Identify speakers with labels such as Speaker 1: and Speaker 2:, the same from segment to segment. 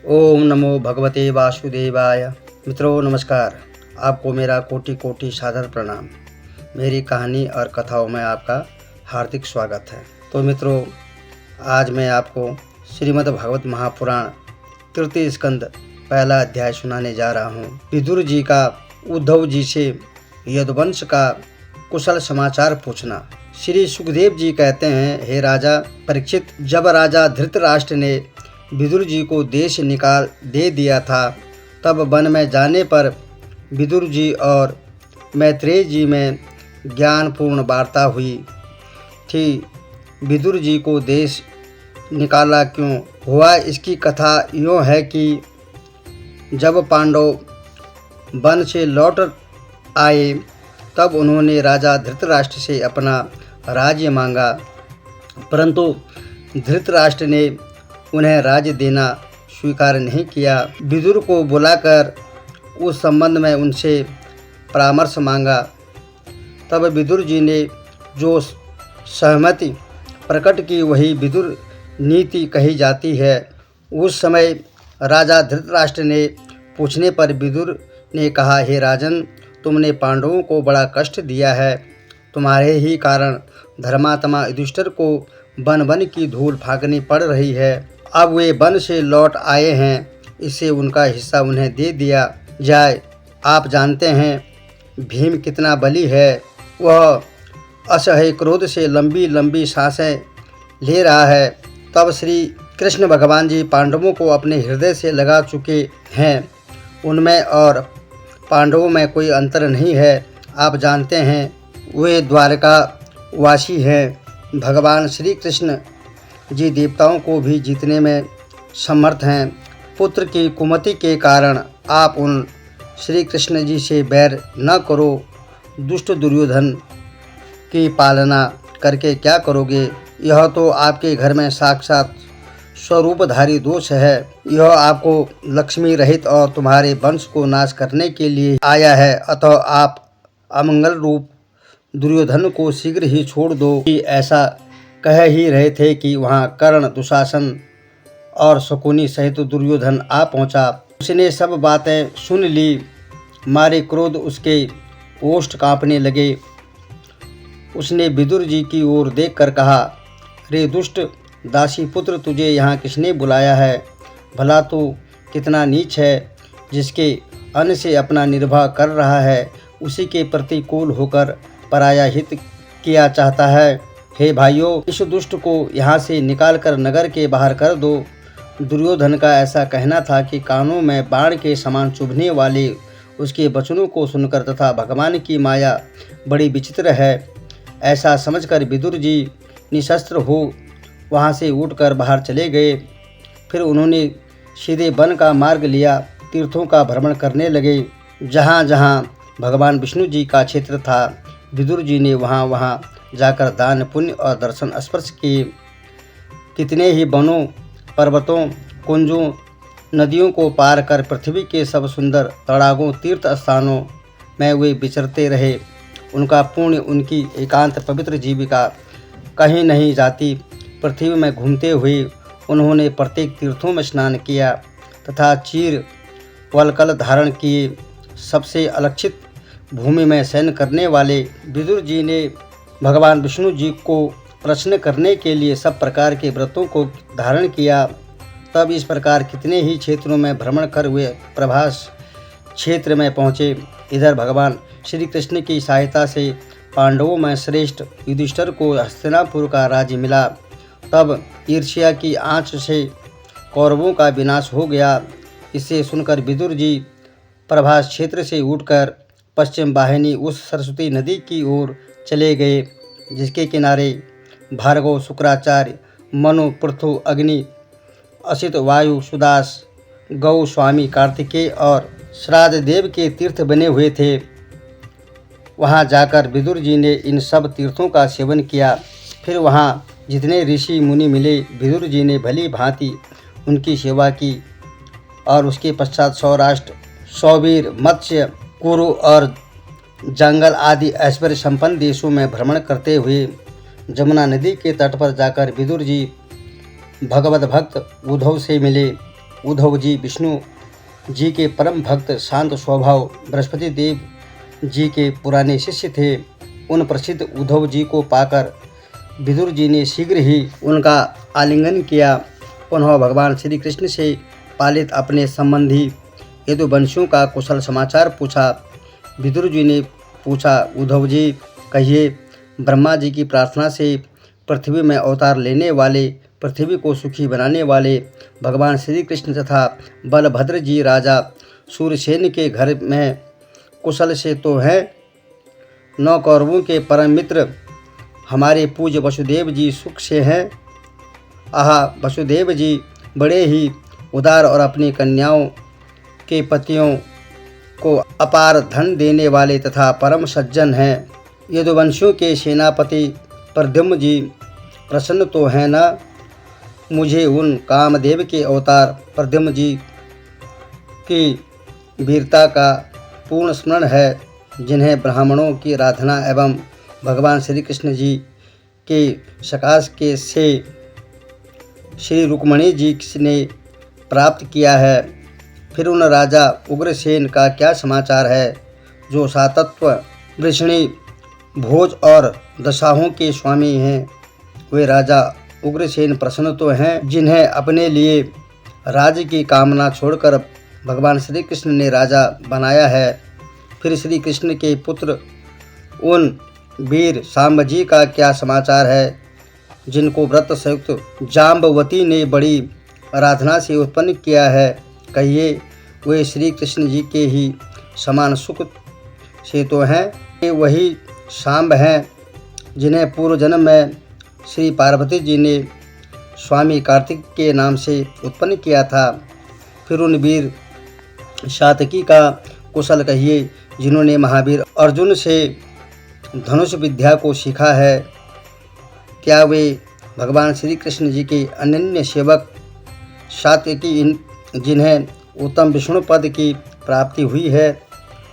Speaker 1: ओम नमो भगवते वासुदेवाय। मित्रों नमस्कार। आपको मेरा कोटि कोटि सादर प्रणाम। मेरी कहानी और कथाओं में आपका हार्दिक स्वागत है। तो मित्रों, आज मैं आपको श्रीमद् भागवत महापुराण तृतीय स्कंद पहला अध्याय सुनाने जा रहा हूँ। विदुर जी का उद्धव जी से यदुवंश का कुशल समाचार पूछना। श्री सुखदेव जी कहते हैं, हे राजा परीक्षित, जब राजा धृतराष्ट्र ने विदुर जी को देश निकाल दे दिया था, तब वन में जाने पर विदुर जी और मैत्रेय जी में ज्ञानपूर्ण वार्ता हुई थी। विदुर जी को देश निकाला क्यों हुआ, इसकी कथा यूँ है कि जब पांडव वन से लौट आए, तब उन्होंने राजा धृतराष्ट्र से अपना राज्य मांगा, परंतु धृतराष्ट्र ने उन्हें राज्य देना स्वीकार नहीं किया। विदुर को बुलाकर उस संबंध में उनसे परामर्श मांगा। तब विदुर जी ने जो सहमति प्रकट की वही विदुर नीति कही जाती है। उस समय राजा धृतराष्ट्र ने पूछने पर विदुर ने कहा, हे राजन, तुमने पांडवों को बड़ा कष्ट दिया है। तुम्हारे ही कारण धर्मात्मा युधिष्ठिर को वन वन की धूल फाँकनी पड़ रही है। अब वे वन से लौट आए हैं, इससे उनका हिस्सा उन्हें दे दिया जाए। आप जानते हैं भीम कितना बली है। वह असह्य क्रोध से लंबी लंबी सांसें ले रहा है। तब श्री कृष्ण भगवान जी पांडवों को अपने हृदय से लगा चुके हैं। उनमें और पांडवों में कोई अंतर नहीं है। आप जानते हैं वे द्वारका वासी हैं। भगवान श्री कृष्ण जी देवताओं को भी जीतने में समर्थ हैं। पुत्र की कुमति के कारण आप उन श्री कृष्ण जी से बैर न करो। दुष्ट दुर्योधन की पालना करके क्या करोगे? यह तो आपके घर में साक्षात स्वरूपधारी दोष है। यह आपको लक्ष्मी रहित और तुम्हारे वंश को नाश करने के लिए आया है। अतः आप अमंगल रूप दुर्योधन को शीघ्र ही छोड़ दो। कि ऐसा कह ही रहे थे कि वहाँ कर्ण, दुशासन और शकुनी सहित दुर्योधन आ पहुँचा। उसने सब बातें सुन ली। मारे क्रोध उसके ओष्ठ कांपने लगे। उसने विदुर जी की ओर देखकर कहा, रे दुष्ट दासी पुत्र, तुझे यहाँ किसने बुलाया है? भला तू कितना नीच है। जिसके अन्न से अपना निर्वाह कर रहा है, उसी के प्रतिकूल होकर पराया हित किया चाहता है। हे भाइयों, इस दुष्ट को यहाँ से निकालकर नगर के बाहर कर दो। दुर्योधन का ऐसा कहना था कि कानों में बाण के समान चुभने वाले उसके वचनों को सुनकर तथा भगवान की माया बड़ी विचित्र है, ऐसा समझकर विदुर जी निशस्त्र हो वहाँ से उठकर बाहर चले गए। फिर उन्होंने सीधे वन का मार्ग लिया। तीर्थों का भ्रमण करने लगे। जहाँ जहाँ भगवान विष्णु जी का क्षेत्र था, विदुर जी ने वहाँ वहाँ जाकर दान पुण्य और दर्शन स्पर्श किए। कितने ही वनों, पर्वतों, कुंजों, नदियों को पार कर पृथ्वी के सब सुंदर तड़ागों, तीर्थ स्थानों में वे विचरते रहे। उनका पुण्य, उनकी एकांत पवित्र जीविका कहीं नहीं जाती। पृथ्वी में घूमते हुए उन्होंने प्रत्येक तीर्थों में स्नान किया तथा चीर वलकल धारण किए। सबसे अलक्षित भूमि में शयन करने वाले विदुर जी ने भगवान विष्णु जी को प्रसन्न करने के लिए सब प्रकार के व्रतों को धारण किया। तब इस प्रकार कितने ही क्षेत्रों में भ्रमण कर हुए प्रभास क्षेत्र में पहुँचे। इधर भगवान श्री कृष्ण की सहायता से पांडवों में श्रेष्ठ युधिष्ठिर को हस्तिनापुर का राज्य मिला। तब ईर्ष्या की आँच से कौरवों का विनाश हो गया। इसे सुनकर विदुर जी प्रभास क्षेत्र से उठकर पश्चिम वाहिनी उस सरस्वती नदी की ओर चले गए, जिसके किनारे भार्गव, शुक्राचार्य, मनु, पृथु, अग्नि, असित, वायु, सुदास, गौ स्वामी, कार्तिकेय और श्राद्ध देव के तीर्थ बने हुए थे। वहां जाकर विदुर जी ने इन सब तीर्थों का सेवन किया। फिर वहां जितने ऋषि मुनि मिले, विदुर जी ने भली भांति उनकी सेवा की और उसके पश्चात सौराष्ट्र, सौवीर, मत्स्य, कुरु और जंगल आदि ऐश्वर्य संपन्न देशों में भ्रमण करते हुए जमुना नदी के तट पर जाकर विदुर जी भगवत भक्त उद्धव से मिले। उद्धव जी विष्णु जी के परम भक्त शांत स्वभाव बृहस्पति देव जी के पुराने शिष्य थे। उन प्रसिद्ध उद्धव जी को पाकर विदुर जी ने शीघ्र ही उनका आलिंगन किया। पुनः भगवान श्री कृष्ण से पालित अपने संबंधी यदुवंशियों का कुशल समाचार पूछा। विदुर जी ने पूछा, उद्धव जी कहिए, ब्रह्मा जी की प्रार्थना से पृथ्वी में अवतार लेने वाले, पृथ्वी को सुखी बनाने वाले भगवान श्री कृष्ण तथा बलभद्र जी राजा सूरसेन के घर में कुशल से तो हैं। 9 कौरवों के परम मित्र हमारे पूज्य वसुदेव जी सुख से हैं। वसुदेव जी बड़े ही उदार और अपनी कन्याओं के पतियों को अपार धन देने वाले तथा परम सज्जन हैं। यदुवंशियों के सेनापति प्रद्युम्न जी प्रसन्न तो हैं ना? मुझे उन कामदेव के अवतार प्रद्युम्न जी की वीरता का पूर्ण स्मरण है, जिन्हें ब्राह्मणों की आराधना एवं भगवान श्री कृष्ण जी के सकाश के से श्री रुक्मणी जी ने प्राप्त किया है। फिर उन राजा उग्रसेन का क्या समाचार है, जो सातत्व, वृषणी, भोज और दशाहों के स्वामी हैं। वे राजा उग्रसेन प्रसन्न तो हैं, जिन्हें अपने लिए राज्य की कामना छोड़कर भगवान श्री कृष्ण ने राजा बनाया है। फिर श्री कृष्ण के पुत्र उन वीर सांबजी का क्या समाचार है, जिनको व्रत संयुक्त जाम्बवती ने बड़ी आराधना से उत्पन्न किया है। कहिए, वे श्री कृष्ण जी के ही समान सुख से तो हैं। ये वही सांब हैं जिन्हें पूर्व जन्म में श्री पार्वती जी ने स्वामी कार्तिक के नाम से उत्पन्न किया था। फिर उन वीर सातकी का कुशल कहिए, जिन्होंने महावीर अर्जुन से धनुष विद्या को सीखा है। क्या वे भगवान श्री कृष्ण जी के अनन्य सेवक सात्यकी, जिन्हें उत्तम विष्णु पद की प्राप्ति हुई है,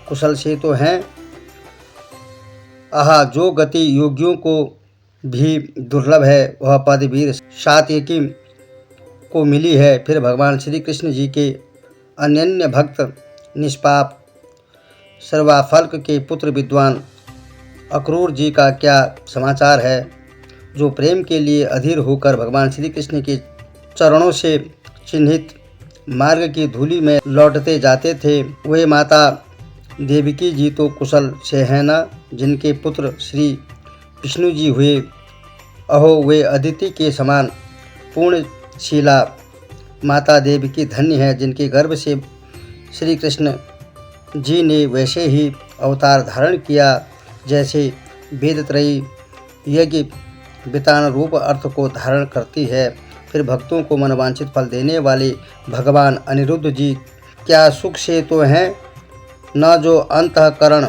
Speaker 1: कुशल से तो हैं। जो गति योगियों को भी दुर्लभ है, वह पद वीर सात्यकी को मिली है। फिर भगवान श्री कृष्ण जी के अनन्य भक्त निष्पाप सर्वाफल्क के पुत्र विद्वान अक्रूर जी का क्या समाचार है, जो प्रेम के लिए अधीर होकर भगवान श्री कृष्ण के चरणों से चिन्हित मार्ग की धूलि में लौटते जाते थे। वे माता देवकी जी तो कुशल से हैं ना, जिनके पुत्र श्री विष्णु जी हुए। वे अदिति के समान पूर्णशीला माता देवकी धन्य है, जिनके गर्भ से श्री कृष्ण जी ने वैसे ही अवतार धारण किया, जैसे वेदत्रयी यज्ञ वितान रूप अर्थ को धारण करती है। फिर भक्तों को मनवांछित फल देने वाले भगवान अनिरुद्ध जी क्या सुख से तो हैं न, जो अंतःकरण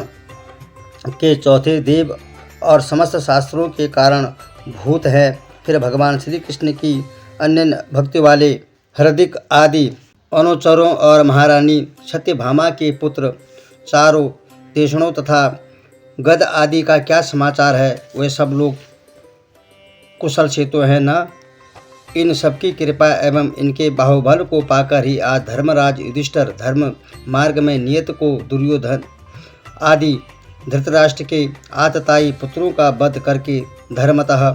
Speaker 1: के चौथे देव और समस्त शास्त्रों के कारण भूत है। फिर भगवान श्री कृष्ण की अन्य भक्ति वाले हृदिक आदि अनुचरों और महारानी सत्यभामा के पुत्र चारों देशणों तथा गद आदि का क्या समाचार है, वे सब लोग कुशल से तो हैं ना। इन सबकी कृपा एवं इनके बाहुबल को पाकर ही आज धर्मराज युधिष्ठिर धर्म मार्ग में नियत को दुर्योधन आदि धृतराष्ट्र के आतताई पुत्रों का वध करके धर्मतः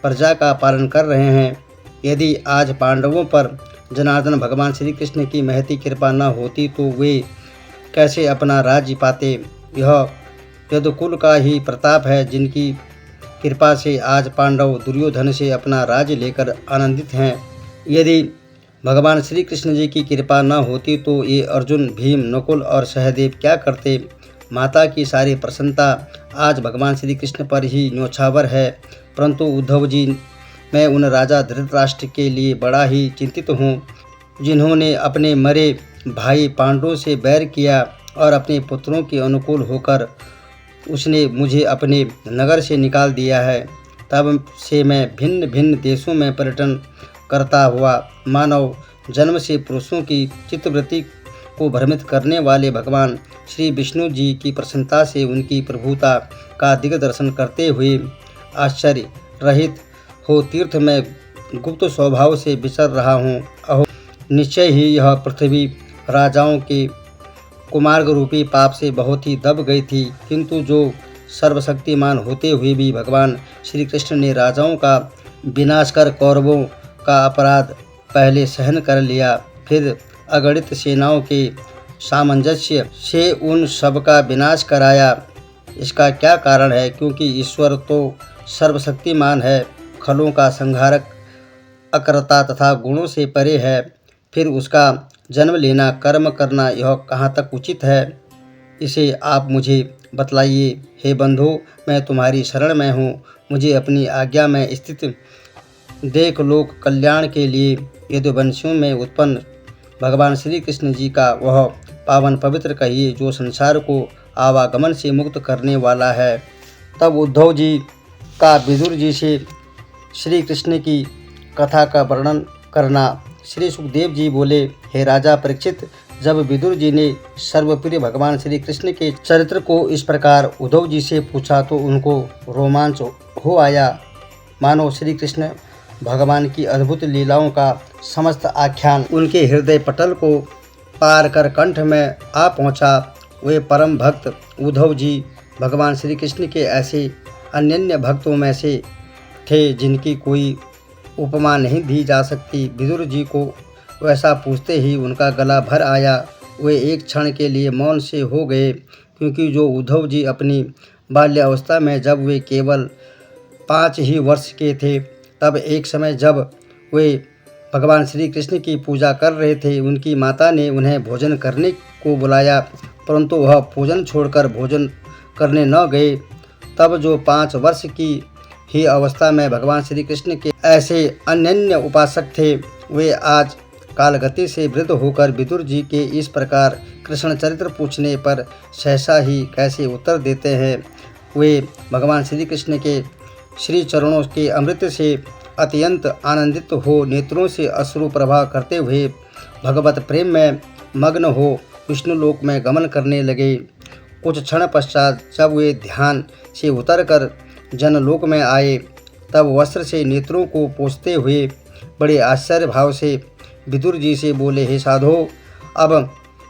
Speaker 1: प्रजा का पालन कर रहे हैं। यदि आज पांडवों पर जनार्दन भगवान श्री कृष्ण की महती कृपा न होती तो वे कैसे अपना राज्य पाते। यह यदुकुल का ही प्रताप है, जिनकी कृपा से आज पांडव दुर्योधन से अपना राज्य लेकर आनंदित हैं। यदि भगवान श्री कृष्ण जी की कृपा न होती तो ये अर्जुन, भीम, नकुल और सहदेव क्या करते। माता की सारी प्रसन्नता आज भगवान श्री कृष्ण पर ही न्योछावर है, परंतु उद्धव जी, मैं उन राजा धृतराष्ट्र के लिए बड़ा ही चिंतित हूँ, जिन्होंने अपने मरे भाई पांडवों से बैर किया और अपने पुत्रों के अनुकूल होकर उसने मुझे अपने नगर से निकाल दिया है। तब से मैं भिन्न भिन्न देशों में पर्यटन करता हुआ मानव जन्म से पुरुषों की चित्तवृत्ति को भ्रमित करने वाले भगवान श्री विष्णु जी की प्रसन्नता से उनकी प्रभुता का दिग्दर्शन करते हुए आश्चर्य रहित हो तीर्थ में गुप्त स्वभाव से विचर रहा हूँ। निश्चय ही यह पृथ्वी राजाओं के कुमार्ग रूपी पाप से बहुत ही दब गई थी, किंतु जो सर्वशक्तिमान होते हुए भी भगवान श्री कृष्ण ने राजाओं का विनाश कर कौरवों का अपराध पहले सहन कर लिया, फिर अगणित सेनाओं के सामंजस्य से उन सब का विनाश कराया। इसका क्या कारण है? क्योंकि ईश्वर तो सर्वशक्तिमान है, खलों का संहारक, अकर्ता तथा गुणों से परे है। फिर उसका जन्म लेना, कर्म करना, यह कहाँ तक उचित है? इसे आप मुझे बतलाइए। हे बंधु, मैं तुम्हारी शरण में हूँ, मुझे अपनी आज्ञा में स्थित देख लोक कल्याण के लिए यदुवंशियों में उत्पन्न भगवान श्री कृष्ण जी का वह पावन पवित्र कहिए जो संसार को आवागमन से मुक्त करने वाला है। तब उद्धव जी का विदुर जी से श्री कृष्ण की कथा का वर्णन करना। श्री सुखदेव जी बोले, हे राजा परीक्षित, जब विदुर जी ने सर्वप्रिय भगवान श्री कृष्ण के चरित्र को इस प्रकार उद्धव जी से पूछा तो उनको रोमांच हो आया, मानो श्री कृष्ण भगवान की अद्भुत लीलाओं का समस्त आख्यान उनके हृदय पटल को पार कर कंठ में आ पहुंचा। वे परम भक्त उद्धव जी भगवान श्री कृष्ण के ऐसे अनन्य भक्तों में से थे जिनकी कोई उपमा नहीं दी जा सकती। विदुर जी को वैसा पूछते ही उनका गला भर आया। वे एक क्षण के लिए मौन से हो गए, क्योंकि जो उद्धव जी अपनी बाल्यावस्था में जब वे केवल 5 ही वर्ष के थे, तब एक समय जब वे भगवान श्री कृष्ण की पूजा कर रहे थे, उनकी माता ने उन्हें भोजन करने को बुलाया, परंतु वह भोजन छोड़कर भोजन करने न गए। तब जो 5 वर्ष की ही अवस्था में भगवान श्री कृष्ण के ऐसे अनन्य उपासक थे, वे आज कालगति से वृद्ध होकर विदुर जी के इस प्रकार कृष्ण चरित्र पूछने पर सहसा ही कैसे उत्तर देते हैं। वे भगवान श्री कृष्ण के श्री चरणों के अमृत से अत्यंत आनंदित हो नेत्रों से अश्रु प्रवाह करते हुए भगवत प्रेम में मग्न हो विष्णुलोक में गमन करने लगे। कुछ क्षण पश्चात जब वे ध्यान से उतरकर जनलोक में आए, तब वस्त्र से नेत्रों को पोंछते हुए बड़े आश्चर्य भाव से विदुर जी से बोले, हे साधो, अब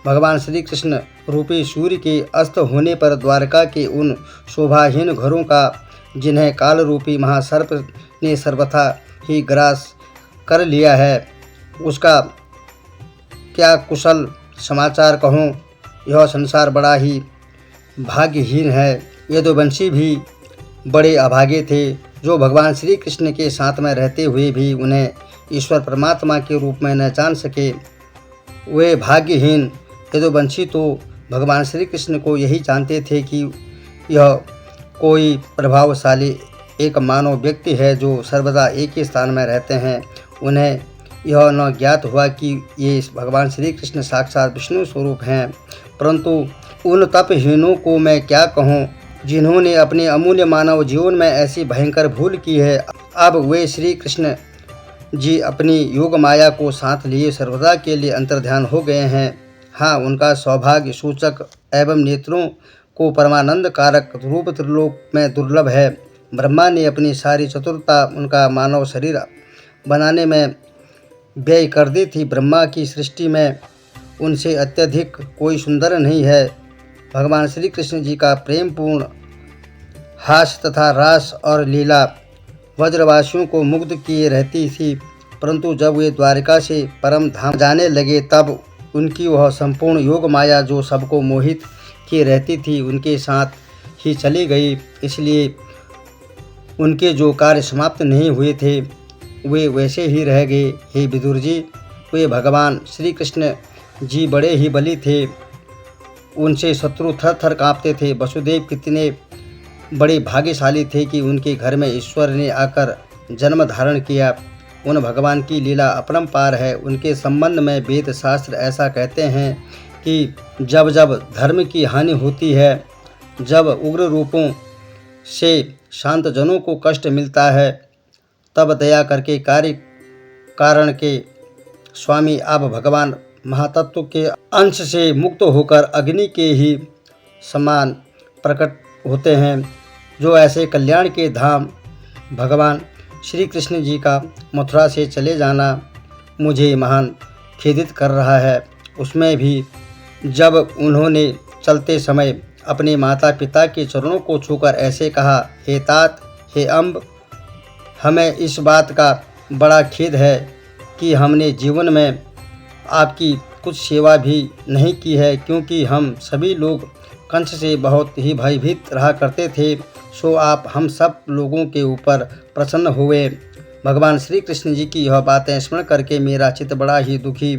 Speaker 1: भगवान श्री कृष्ण रूपी सूर्य के अस्त होने पर द्वारका के उन शोभाहीन घरों का, जिन्हें काल रूपी महासर्प ने सर्वथा ही ग्रास कर लिया है, उसका क्या कुशल समाचार कहूँ। यह संसार बड़ा ही भाग्यहीन है। यदुवंशी भी बड़े अभागे थे, जो भगवान श्री कृष्ण के साथ में रहते हुए भी उन्हें ईश्वर परमात्मा के रूप में न जान सके। वे भाग्यहीन यदुवंशी तो भगवान श्री कृष्ण को यही जानते थे कि यह कोई प्रभावशाली एक मानव व्यक्ति है जो सर्वदा एक ही स्थान में रहते हैं। उन्हें यह न ज्ञात हुआ कि ये भगवान श्री कृष्ण साक्षात विष्णु स्वरूप हैं। परंतु उन तपहीनों को मैं क्या कहूँ, जिन्होंने अपने अमूल्य मानव जीवन में ऐसी भयंकर भूल की है। अब वे श्री कृष्ण जी अपनी योग माया को साथ लिए सर्वदा के लिए अंतर्ध्यान हो गए हैं। हाँ, उनका सौभाग्य सूचक एवं नेत्रों को परमानंद कारक रूप त्रिलोक में दुर्लभ है। ब्रह्मा ने अपनी सारी चतुरता उनका मानव शरीर बनाने में व्यय कर दी थी। ब्रह्मा की सृष्टि में उनसे अत्यधिक कोई सुंदर नहीं है। भगवान श्री कृष्ण जी का प्रेम पूर्ण हास्य तथा रास और लीला व्रजवासियों को मुग्ध किए रहती थी, परंतु जब वे द्वारिका से परम धाम जाने लगे, तब उनकी वह संपूर्ण योग माया जो सबको मोहित किए रहती थी, उनके साथ ही चली गई। इसलिए उनके जो कार्य समाप्त नहीं हुए थे, वे वैसे ही रह गए। हे विदुर जी, वे भगवान श्री कृष्ण जी बड़े ही बली थे, उनसे शत्रु थर थर काँपते थे। वसुदेव कितने बड़े भाग्यशाली थे कि उनके घर में ईश्वर ने आकर जन्म धारण किया। उन भगवान की लीला अपरंपार है। उनके संबंध में वेद शास्त्र ऐसा कहते हैं कि जब जब धर्म की हानि होती है, जब उग्र रूपों से शांत जनों को कष्ट मिलता है, तब दया करके कार्य कारण के स्वामी आप भगवान महातत्व के अंश से मुक्त होकर अग्नि के ही समान प्रकट होते हैं। जो ऐसे कल्याण के धाम भगवान श्री कृष्ण जी का मथुरा से चले जाना मुझे महान खेदित कर रहा है। उसमें भी जब उन्होंने चलते समय अपने माता पिता के चरणों को छूकर ऐसे कहा, हे तात, हे अम्ब, हमें इस बात का बड़ा खेद है कि हमने जीवन में आपकी कुछ सेवा भी नहीं की है, क्योंकि हम सभी लोग कंस से बहुत ही भयभीत रहा करते थे। सो आप हम सब लोगों के ऊपर प्रसन्न हुए। भगवान श्री कृष्ण जी की यह बातें स्मरण करके मेरा चित्त बड़ा ही दुखी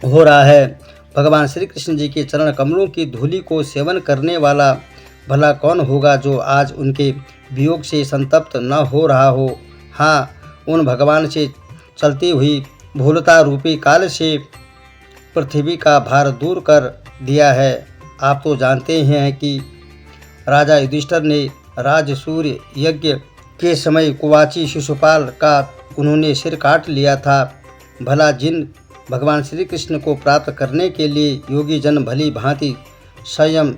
Speaker 1: हो रहा है। भगवान श्री कृष्ण जी के चरण कमलों की धूलि को सेवन करने वाला भला कौन होगा जो आज उनके वियोग से संतप्त न हो रहा हो। हाँ, उन भगवान से चलती हुई भूलता रूपी काल से पृथ्वी का भार दूर कर दिया है। आप तो जानते ही हैं कि राजा युधिष्ठिर ने राजसूय यज्ञ के समय कुवाची शिशुपाल का उन्होंने सिर काट लिया था। भला जिन भगवान श्री कृष्ण को प्राप्त करने के लिए योगी जन भली भांति संयम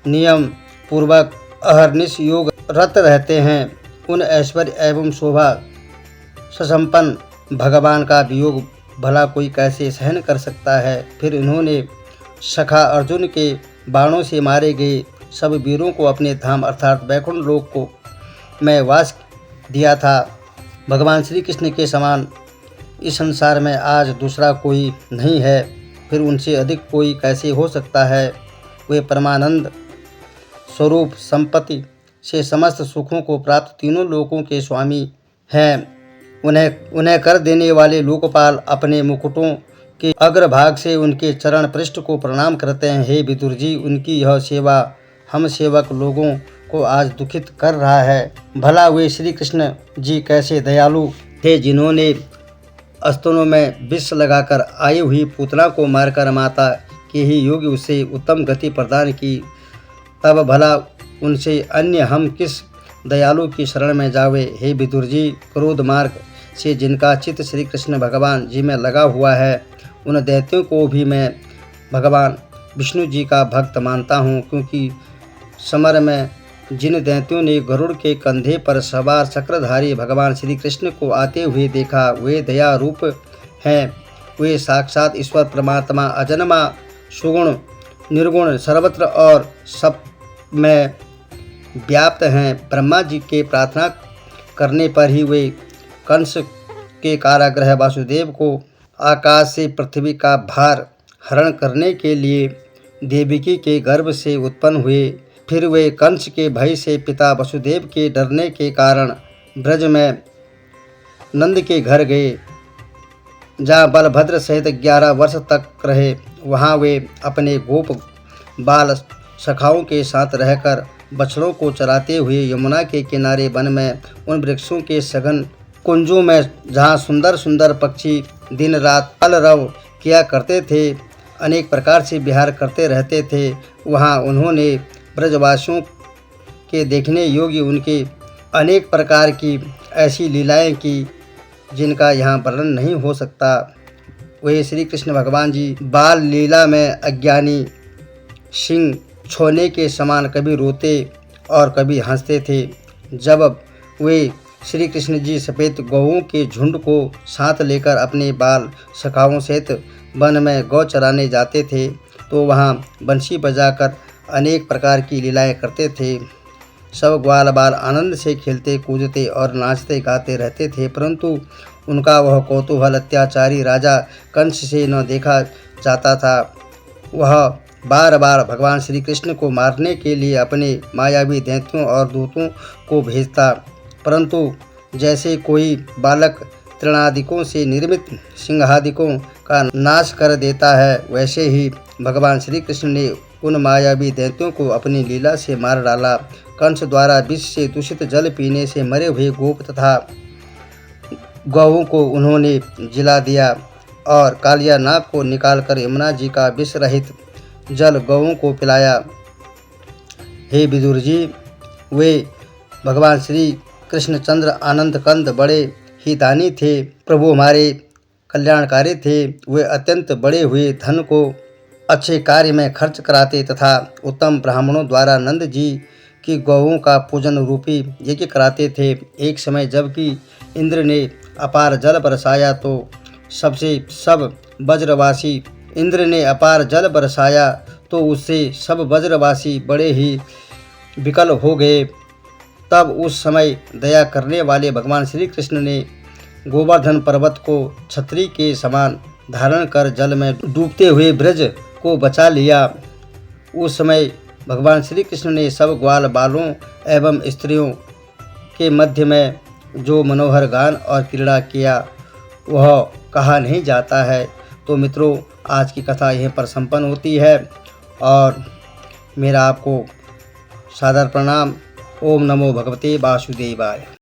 Speaker 1: नियम पूर्वक अहर्निश योग रत रहते हैं, उन ऐश्वर्य एवं शोभा ससंपन्न भगवान का वियोग भला कोई कैसे सहन कर सकता है। फिर उन्होंने सखा अर्जुन के बाणों से मारे गए सब वीरों को अपने धाम अर्थात वैकुंठ लोक को में वास दिया था। भगवान श्री कृष्ण के समान इस संसार में आज दूसरा कोई नहीं है, फिर उनसे अधिक कोई कैसे हो सकता है। वे परमानंद स्वरूप संपत्ति से समस्त सुखों को प्राप्त तीनों लोकों के स्वामी हैं। उन्हें कर देने वाले लोकपाल अपने मुकुटों के अग्रभाग से उनके चरण पृष्ठ को प्रणाम करते हैं। हे विदुर जी, उनकी यह सेवा हम सेवक लोगों को आज दुखित कर रहा है। भला वे श्री कृष्ण जी कैसे दयालु थे, जिन्होंने स्तनों में विष लगाकर आई हुई पूतना को मारकर माता के ही योग्य उसे उत्तम गति प्रदान की। तब भला उनसे अन्य हम किस दयालु की शरण में जावे। हे विदुर जी, क्रोध मार्ग से जिनका चित्त श्री कृष्ण भगवान जी में लगा हुआ है, उन दैत्यों को भी मैं भगवान विष्णु जी का भक्त मानता हूँ, क्योंकि समर में जिन दैत्यों ने गरुड़ के कंधे पर सवार चक्रधारी भगवान श्री कृष्ण को आते हुए देखा, वे दया रूप हैं। वे साक्षात ईश्वर परमात्मा अजन्मा सुगुण निर्गुण सर्वत्र और सब में व्याप्त हैं। ब्रह्मा जी के प्रार्थना करने पर ही वे कंस के कारागृह वासुदेव को आकाश से पृथ्वी का भार हरण करने के लिए देवकी के गर्भ से उत्पन्न हुए। फिर वे कंस के भय से पिता वसुदेव के डरने के कारण ब्रज में नंद के घर गए, जहाँ बलभद्र सहित 11 वर्ष तक रहे। वहाँ वे अपने गोप बाल सखाओं के साथ रहकर बछड़ों को चराते हुए यमुना के किनारे वन में उन वृक्षों के सघन कुंजों में, जहाँ सुंदर सुंदर पक्षी दिन रात कलरव किया करते थे, अनेक प्रकार से विहार करते रहते थे, वहाँ उन्होंने ब्रजवासियों के देखने योग्य उनके अनेक प्रकार की ऐसी लीलाएं की जिनका यहाँ वर्णन नहीं हो सकता। वे श्री कृष्ण भगवान जी बाल लीला में अज्ञानी सिंह छोने के समान कभी रोते और कभी हंसते थे। जब वे श्री कृष्ण जी सफ़ेद गौओं के झुंड को साथ लेकर अपने बाल सखाओं सहित वन में गौ चराने जाते थे, तो वहाँ बंसी बजाकर अनेक प्रकार की लीलाएं करते थे। सब ग्वाल बाल आनंद से खेलते कूदते और नाचते गाते रहते थे, परंतु उनका वह कौतूहल अत्याचारी राजा कंस से न देखा जाता था। वह बार बार भगवान श्री कृष्ण को मारने के लिए अपने मायावी दैत्यों और दूतों को भेजता, परंतु जैसे कोई बालक तृणादिकों से निर्मित सिंहादिकों का नाश कर देता है, वैसे ही भगवान श्री कृष्ण ने उन मायावी दैत्यों को अपनी लीला से मार डाला। कंस द्वारा विष से दूषित जल पीने से मरे हुए गोप तथा गौओं को उन्होंने जिला दिया और कालिया नाग को निकालकर यमुना जी का विष रहित जल गौओं को पिलाया। हे विदुर जी, वे भगवान श्री कृष्णचंद्र आनंद कंद बड़े ही दानी थे, प्रभु हमारे कल्याणकारी थे। वे अत्यंत बड़े हुए धन को अच्छे कार्य में खर्च कराते तथा उत्तम ब्राह्मणों द्वारा नंद जी की गौओं का पूजन रूपी यज्ञ कराते थे। एक समय जबकि इंद्र ने अपार जल बरसाया तो सबसे सब वज्रवासी इंद्र ने अपार जल बरसाया तो उससे सब वज्रवासी बड़े ही विकल हो गए। तब उस समय दया करने वाले भगवान श्री कृष्ण ने गोवर्धन पर्वत को छतरी के समान धारण कर जल में डूबते हुए ब्रज को बचा लिया। उस समय भगवान श्री कृष्ण ने सब ग्वाल बालों एवं स्त्रियों के मध्य में जो मनोहर गान और क्रीड़ा किया वह कहा नहीं जाता है। तो मित्रों, आज की कथा यहीं पर संपन्न होती है और मेरा आपको सादर प्रणाम। ओम नमो भगवते वासुदेवाय।